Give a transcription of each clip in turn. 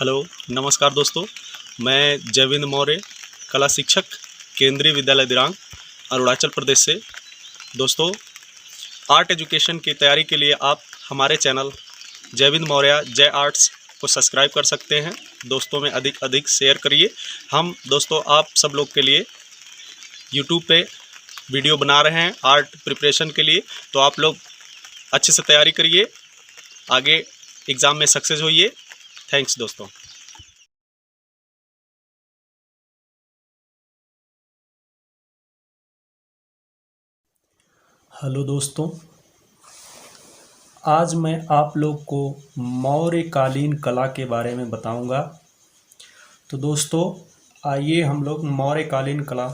Hello, नमस्कार दोस्तों। मैं जयविंद्र मौर्य, कला शिक्षक, केंद्रीय विद्यालय दिरांग, अरुणाचल प्रदेश से। दोस्तों, आर्ट एजुकेशन की तैयारी के लिए आप हमारे चैनल जयविंद्र मौर्य जय आर्ट्स को सब्सक्राइब कर सकते हैं। दोस्तों में अधिक शेयर करिए। हम दोस्तों आप सब लोग के लिए यूट्यूब पे वीडियो बना रहे हैं आर्ट प्रिपरेशन के लिए, तो आप लोग अच्छे से तैयारी करिए, आगे एग्ज़ाम में सक्सेस होइए। थैंक्स दोस्तों। हेलो दोस्तों, आज मैं आप लोग को मौर्यकालीन कला के बारे में बताऊंगा। तो दोस्तों, आइए हम लोग मौर्यकालीन कला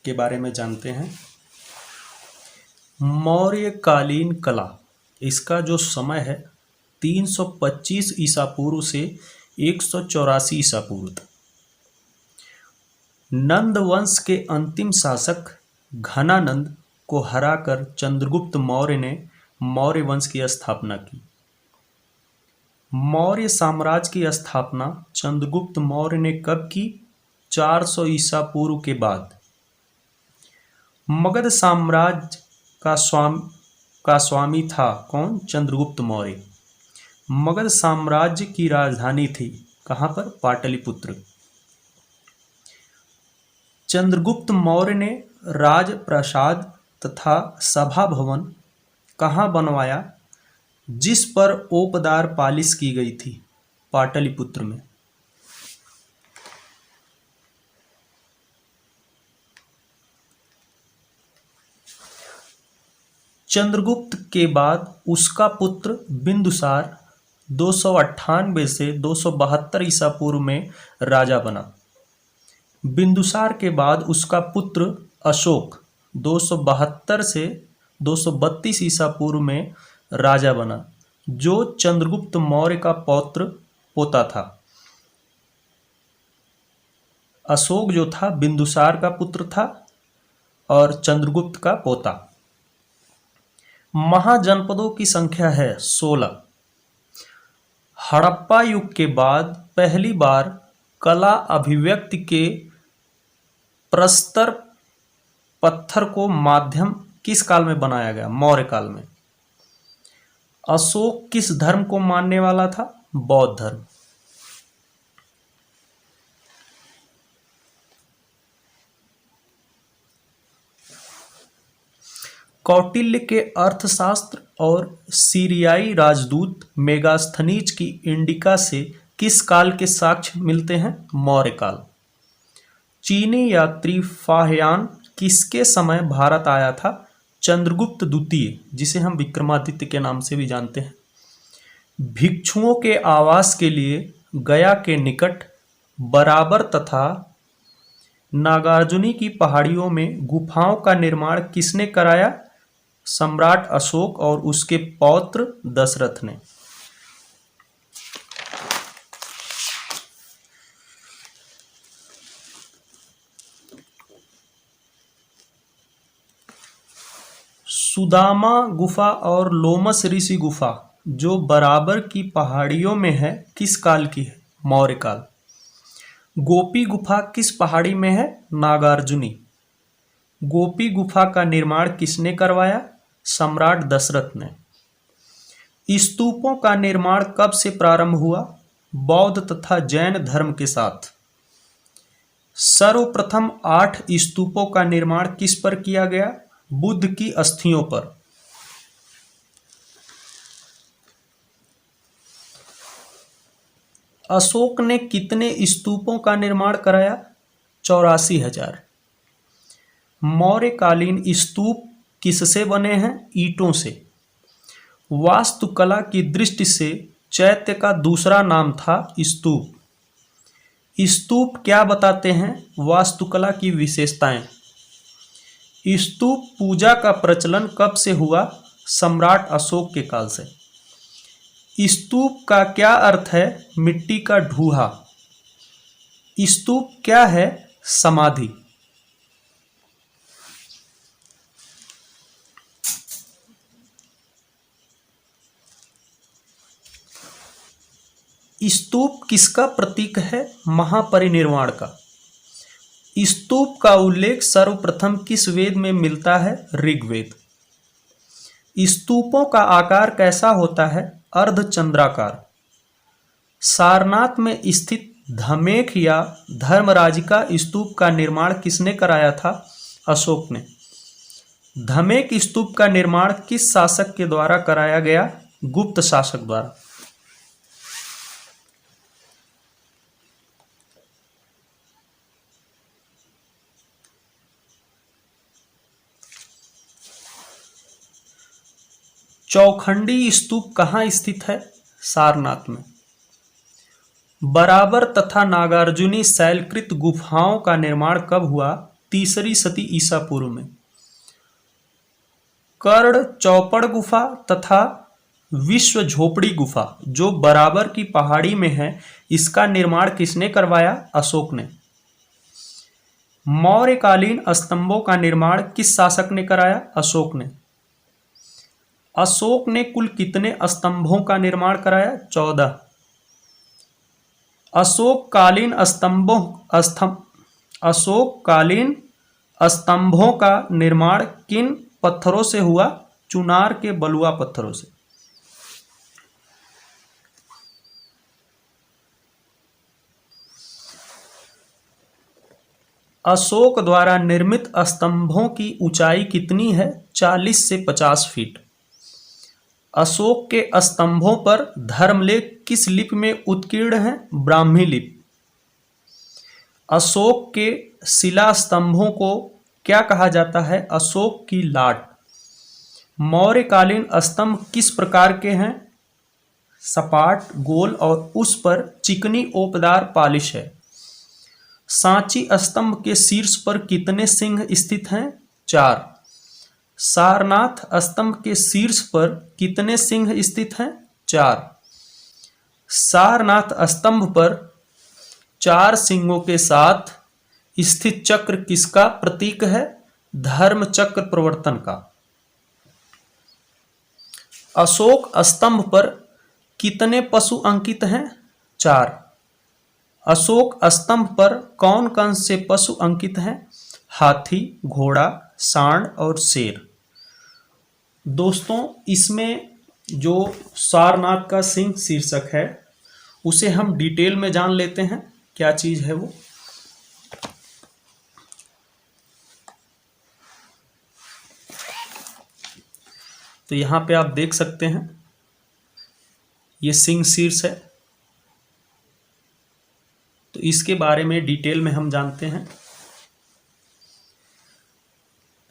के बारे में जानते हैं। मौर्यकालीन कला, इसका जो समय है 325 ईसा पूर्व से 184 ईसा पूर्व तक। नंद वंश के अंतिम शासक घनानंद को हराकर चंद्रगुप्त मौर्य ने मौर्य वंश की स्थापना की। मौर्य साम्राज्य की स्थापना चंद्रगुप्त मौर्य ने कब की? 400 ईसा पूर्व के बाद। मगध साम्राज्य का स्वामी था कौन? चंद्रगुप्त मौर्य। मगध साम्राज्य की राजधानी थी कहाँ पर? पाटलिपुत्र। चंद्रगुप्त मौर्य ने राजप्रासाद तथा सभा भवन कहाँ बनवाया जिस पर ओपदार पालिश की गई थी? पाटलिपुत्र में। चंद्रगुप्त के बाद उसका पुत्र बिंदुसार 298 से 272 ईसा पूर्व में राजा बना। बिंदुसार के बाद उसका पुत्र अशोक 272 से 232 ईसा पूर्व में राजा बना, जो चंद्रगुप्त मौर्य का पोता था। अशोक जो था बिंदुसार का पुत्र था और चंद्रगुप्त का पोता। महाजनपदों की संख्या है 16। हड़प्पा युग के बाद पहली बार कला अभिव्यक्ति के प्रस्तर पत्थर को माध्यम किस काल में बनाया गया? मौर्य काल में। अशोक किस धर्म को मानने वाला था? बौद्ध धर्म। कौटिल्य के अर्थशास्त्र और सीरियाई राजदूत मेगास्थनीज की इंडिका से किस काल के साक्ष्य मिलते हैं? मौर्य काल। चीनी यात्री फाहियान किसके समय भारत आया था? चंद्रगुप्त द्वितीय, जिसे हम विक्रमादित्य के नाम से भी जानते हैं। भिक्षुओं के आवास के लिए गया के निकट बराबर तथा नागार्जुनी की पहाड़ियों में गुफाओं का निर्माण किसने कराया? सम्राट अशोक और उसके पौत्र दशरथ ने। सुदामा गुफा और लोमस ऋषि गुफा जो बराबर की पहाड़ियों में है, किस काल की है? मौर्य काल। गोपी गुफा किस पहाड़ी में है? नागार्जुनी। गोपी गुफा का निर्माण किसने करवाया? सम्राट दशरथ ने। स्तूपों का निर्माण कब से प्रारंभ हुआ? बौद्ध तथा जैन धर्म के साथ। सर्वप्रथम 8 स्तूपों का निर्माण किस पर किया गया? बुद्ध की अस्थियों पर। अशोक ने कितने स्तूपों का निर्माण कराया? 84,000। मौर्यकालीन स्तूप किससे बने हैं? ईंटों से। वास्तुकला की दृष्टि से चैत्य का दूसरा नाम था स्तूप। स्तूप क्या बताते हैं? वास्तुकला की विशेषताएं। स्तूप पूजा का प्रचलन कब से हुआ? सम्राट अशोक के काल से। स्तूप का क्या अर्थ है? मिट्टी का ढूहा। स्तूप क्या है? समाधि। स्तूप किसका प्रतीक है? महापरिनिर्वाण का। स्तूप का उल्लेख सर्वप्रथम किस वेद में मिलता है? ऋग्वेद। स्तूपों का आकार कैसा होता है? अर्धचंद्राकार। सारनाथ में स्थित धमेख या धर्मराजिका स्तूप का निर्माण किसने कराया था? अशोक ने। धमेख स्तूप का निर्माण किस शासक के द्वारा कराया गया? गुप्त शासक द्वारा। चौखंडी स्तूप कहाँ स्थित है? सारनाथ में। बराबर तथा नागार्जुनी शैलकृत गुफाओं का निर्माण कब हुआ? तीसरी सदी ईसा पूर्व में। कर्ण चौपड़ गुफा तथा विश्व झोपड़ी गुफा जो बराबर की पहाड़ी में है, इसका निर्माण किसने करवाया? अशोक ने। मौर्यकालीन स्तंभों का निर्माण किस शासक ने कराया? अशोक ने। अशोक ने कुल कितने स्तंभों का निर्माण कराया? 14। अशोककालीन स्तंभों का निर्माण किन पत्थरों से हुआ? चुनार के बलुआ पत्थरों से। अशोक द्वारा निर्मित स्तंभों की ऊंचाई कितनी है? 40 से 50 फीट। अशोक के स्तंभों पर धर्मलेख किस लिपि में उत्कीर्ण है? ब्राह्मी लिपि। अशोक के शिला स्तंभों को क्या कहा जाता है? अशोक की लाट। मौर्यकालीन स्तंभ किस प्रकार के हैं? सपाट, गोल और उस पर चिकनी ओपदार पालिश है। सांची स्तंभ के शीर्ष पर कितने सिंह स्थित हैं? 4। सारनाथ स्तंभ के शीर्ष पर कितने सिंह स्थित हैं? 4। सारनाथ स्तंभ पर 4 सिंहों के साथ स्थित चक्र किसका प्रतीक है? धर्म चक्र प्रवर्तन का। अशोक स्तंभ पर कितने पशु अंकित हैं? 4। अशोक स्तंभ पर कौन कौन से पशु अंकित हैं? हाथी, घोड़ा, सांड और शेर। दोस्तों, इसमें जो सारनाथ का सिंह शीर्षक है उसे हम डिटेल में जान लेते हैं, क्या चीज है वो। तो यहां पे आप देख सकते हैं ये सिंह शीर्ष है। तो इसके बारे में डिटेल में हम जानते हैं।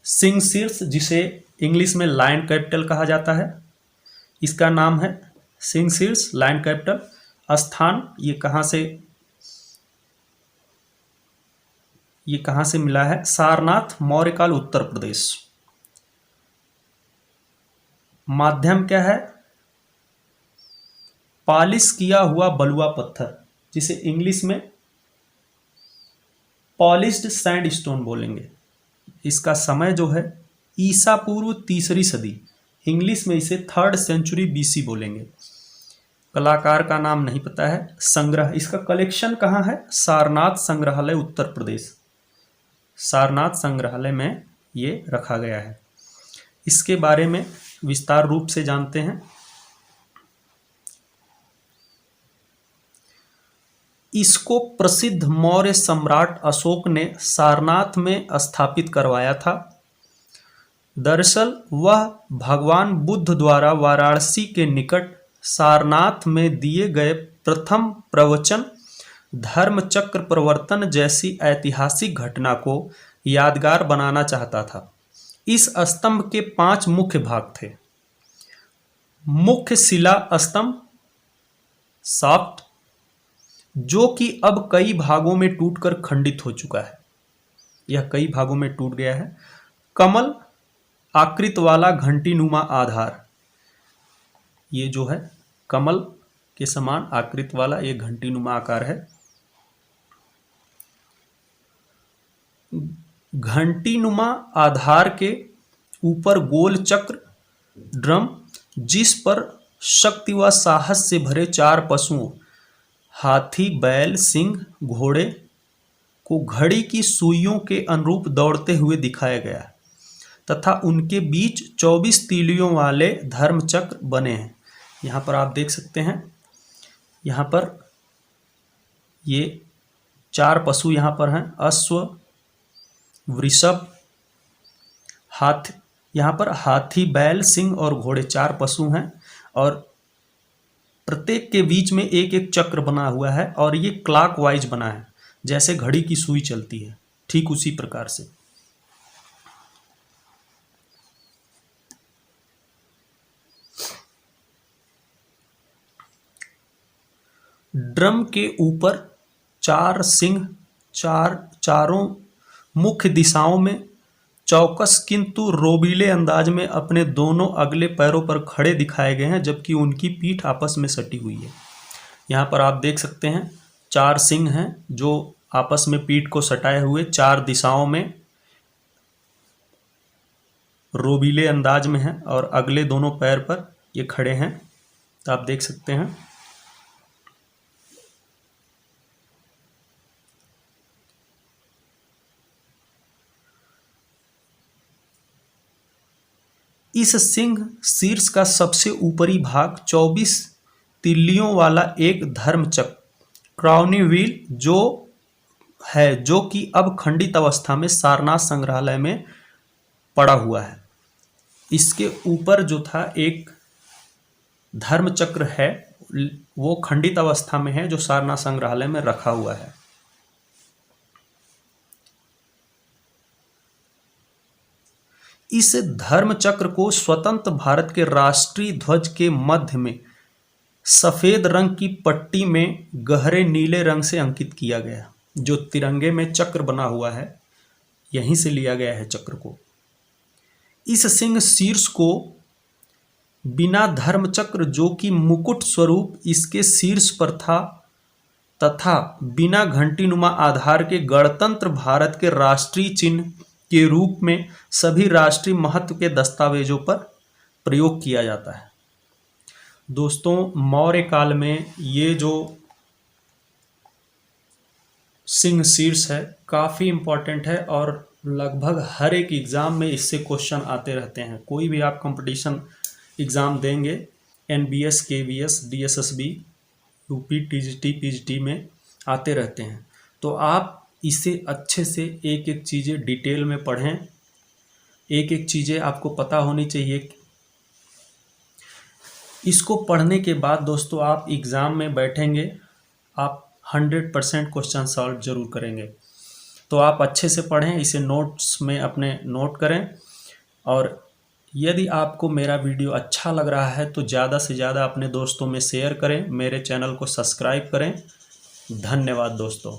सिंह शीर्ष, जिसे इंग्लिश में लायन कैपिटल कहा जाता है, इसका नाम है सिंह शीर्ष लायन कैपिटल। स्थान ये कहाँ से मिला है? सारनाथ, मौर्यकाल, उत्तर प्रदेश। माध्यम क्या है? पॉलिश किया हुआ बलुआ पत्थर, जिसे इंग्लिश में पॉलिश्ड सैंडस्टोन बोलेंगे। इसका समय जो है ईसा पूर्व तीसरी सदी, इंग्लिश में इसे 3rd सेंचुरी BC बोलेंगे। कलाकार का नाम नहीं पता है। संग्रह, इसका कलेक्शन कहाँ है? सारनाथ संग्रहालय, उत्तर प्रदेश। सारनाथ संग्रहालय में ये रखा गया है। इसके बारे में विस्तार रूप से जानते हैं। इसको प्रसिद्ध मौर्य सम्राट अशोक ने सारनाथ में स्थापित करवाया था। दरअसल वह भगवान बुद्ध द्वारा वाराणसी के निकट सारनाथ में दिए गए प्रथम प्रवचन धर्मचक्र प्रवर्तन जैसी ऐतिहासिक घटना को यादगार बनाना चाहता था। इस स्तंभ के 5 मुख्य भाग थे। मुख्य शिला स्तंभ शाफ्ट, जो कि अब कई भागों में टूटकर खंडित हो चुका है। यह कई भागों में टूट गया है। कमल आकृत वाला घंटीनुमा आधार, ये जो है कमल के समान आकृत वाला ये घंटीनुमा आकार है। घंटीनुमा आधार के ऊपर गोल चक्र ड्रम, जिस पर शक्ति व साहस से भरे 4 पशुओं हाथी, बैल, सिंह, घोड़े को घड़ी की सुइयों के अनुरूप दौड़ते हुए दिखाया गया है तथा उनके बीच 24 तीलियों वाले धर्मचक्र बने हैं। यहाँ पर आप देख सकते हैं, यहाँ पर ये 4 पशु यहाँ पर हैं, अश्व, वृषभ, हाथी, यहाँ पर हाथी, बैल, सिंह और घोड़े 4 पशु हैं और प्रत्येक के बीच में एक एक चक्र बना हुआ है और ये क्लॉक वाइज बना है, जैसे घड़ी की सुई चलती है ठीक उसी प्रकार से। ड्रम के ऊपर 4 सिंह चारों मुख्य दिशाओं में चौकस किंतु रोबीले अंदाज में अपने दोनों अगले पैरों पर खड़े दिखाए गए हैं, जबकि उनकी पीठ आपस में सटी हुई है। यहाँ पर आप देख सकते हैं 4 सिंह हैं जो आपस में पीठ को सटाए हुए 4 दिशाओं में रोबीले अंदाज में हैं और अगले दोनों पैर पर ये खड़े हैं, तो आप देख सकते हैं। इस सिंह शीर्ष का सबसे ऊपरी भाग 24 तिल्लियों वाला एक धर्मचक्र क्राउनी व्हील जो कि अब खंडित अवस्था में सारनाथ संग्रहालय में पड़ा हुआ है। इसके ऊपर जो था एक धर्मचक्र है वो खंडित अवस्था में है, जो सारनाथ संग्रहालय में रखा हुआ है। इस धर्मचक्र को स्वतंत्र भारत के राष्ट्रीय ध्वज के मध्य में सफेद रंग की पट्टी में गहरे नीले रंग से अंकित किया गया। जो तिरंगे में चक्र बना हुआ है यहीं से लिया गया है चक्र को। इस सिंह शीर्ष को बिना धर्मचक्र जो कि मुकुट स्वरूप इसके शीर्ष पर था तथा बिना घंटीनुमा आधार के गणतंत्र भारत के राष्ट्रीय चिन्ह के रूप में सभी राष्ट्रीय महत्व के दस्तावेजों पर प्रयोग किया जाता है। दोस्तों, मौर्य काल में ये जो सिंह शीर्ष है काफ़ी इम्पोर्टेंट है और लगभग हर एक एग्ज़ाम में इससे क्वेश्चन आते रहते हैं। कोई भी आप कंपटीशन एग्ज़ाम देंगे, NBS, KVS, DSSB, UP, TGT, PGT में आते रहते हैं, तो आप इसे अच्छे से एक एक चीज़ें डिटेल में पढ़ें। एक एक चीज़ें आपको पता होनी चाहिए। इसको पढ़ने के बाद दोस्तों आप एग्ज़ाम में बैठेंगे, आप 100% क्वेश्चन सॉल्व जरूर करेंगे। तो आप अच्छे से पढ़ें, इसे नोट्स में अपने नोट करें और यदि आपको मेरा वीडियो अच्छा लग रहा है तो ज़्यादा से ज़्यादा अपने दोस्तों में शेयर करें, मेरे चैनल को सब्सक्राइब करें। धन्यवाद दोस्तों।